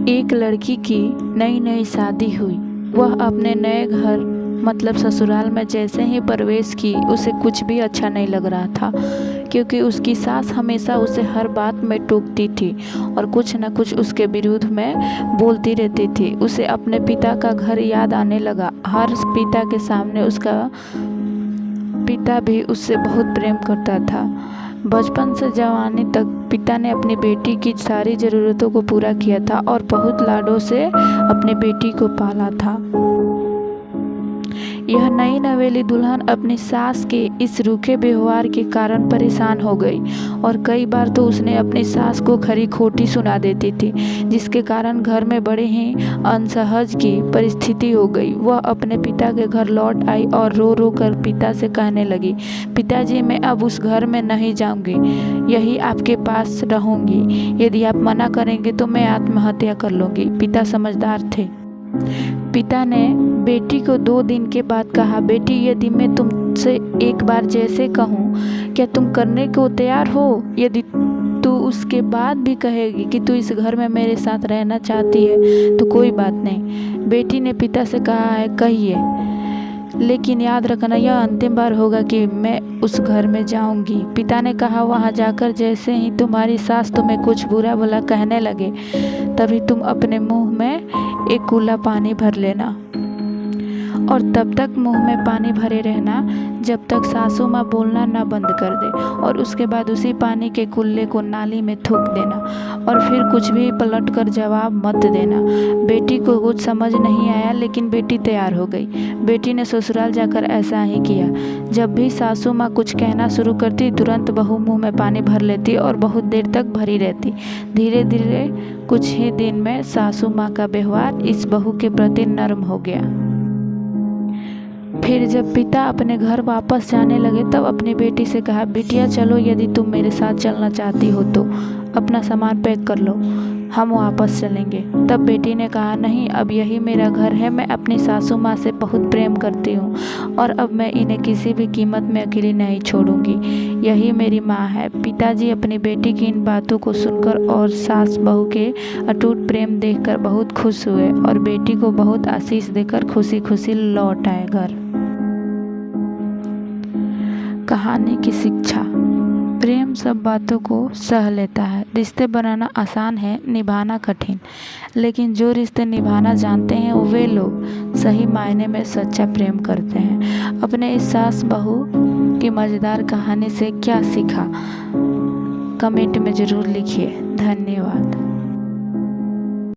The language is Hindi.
एक लड़की की नई नई शादी हुई। वह अपने नए घर मतलब ससुराल में जैसे ही प्रवेश की उसे कुछ भी अच्छा नहीं लग रहा था, क्योंकि उसकी सास हमेशा उसे हर बात में टोकती थी और कुछ न कुछ उसके विरुद्ध में बोलती रहती थी। उसे अपने पिता का घर याद आने लगा। हर पिता के सामने उसका पिता भी उससे बहुत प्रेम करता था। बचपन से जवानी तक पिता ने अपनी बेटी की सारी ज़रूरतों को पूरा किया था और बहुत लाडों से अपनी बेटी को पाला था। यह नई नवेली दुल्हन अपनी सास के इस रूखे व्यवहार के कारण परेशान हो गई और कई बार तो उसने अपनी सास को खरी खोटी सुना देती थी, जिसके कारण घर में बड़े ही असहज की परिस्थिति हो गई। वह अपने पिता के घर लौट आई और रो रो कर पिता से कहने लगी, पिताजी, मैं अब उस घर में नहीं जाऊंगी, यही आपके पास रहूंगी। यदि आप मना करेंगे तो मैं आत्महत्या कर लूंगी। पिता समझदार थे। पिता ने बेटी को 2 दिन के बाद कहा, बेटी, यदि मैं तुमसे एक बार जैसे कहूँ, क्या तुम करने को तैयार हो? यदि तू उसके बाद भी कहेगी कि तू इस घर में मेरे साथ रहना चाहती है तो कोई बात नहीं। बेटी ने पिता से कहा है, कहिए, लेकिन याद रखना यह अंतिम बार होगा कि मैं उस घर में जाऊंगी। पिता ने कहा, वहां जाकर जैसे ही तुम्हारी सास तुम्हें कुछ बुरा भला कहने लगे तभी तुम अपने मुंह में एक कूला पानी भर लेना और तब तक मुंह में पानी भरे रहना जब तक सासू माँ बोलना ना बंद कर दे, और उसके बाद उसी पानी के कुल्ले को नाली में थूक देना और फिर कुछ भी पलट कर जवाब मत देना। बेटी को कुछ समझ नहीं आया, लेकिन बेटी तैयार हो गई। बेटी ने ससुराल जाकर ऐसा ही किया। जब भी सासू माँ कुछ कहना शुरू करती तुरंत बहू मुंह में पानी भर लेती और बहुत देर तक भरी रहती। धीरे धीरे कुछ ही दिन में सासू माँ का व्यवहार इस बहू के प्रति नर्म हो गया। फिर जब पिता अपने घर वापस जाने लगे तब अपनी बेटी से कहा, बिटिया चलो, यदि तुम मेरे साथ चलना चाहती हो तो अपना सामान पैक कर लो, हम वापस चलेंगे। तब बेटी ने कहा, नहीं, अब यही मेरा घर है। मैं अपनी सासू माँ से बहुत प्रेम करती हूँ और अब मैं इन्हें किसी भी कीमत में अकेली नहीं छोड़ूंगी। यही मेरी माँ है। पिताजी अपनी बेटी की इन बातों को सुनकर और सास बहू के अटूट प्रेम देखकर बहुत खुश हुए और बेटी को बहुत आशीष देकर खुशी खुशी लौट आए घर। कहानी की शिक्षा। प्रेम सब बातों को सह लेता है। रिश्ते बनाना आसान है, निभाना कठिन, लेकिन जो रिश्ते निभाना जानते हैं वे लोग सही मायने में सच्चा प्रेम करते हैं। अपने इस सास बहू की मज़ेदार कहानी से क्या सीखा, कमेंट में ज़रूर लिखिए। धन्यवाद।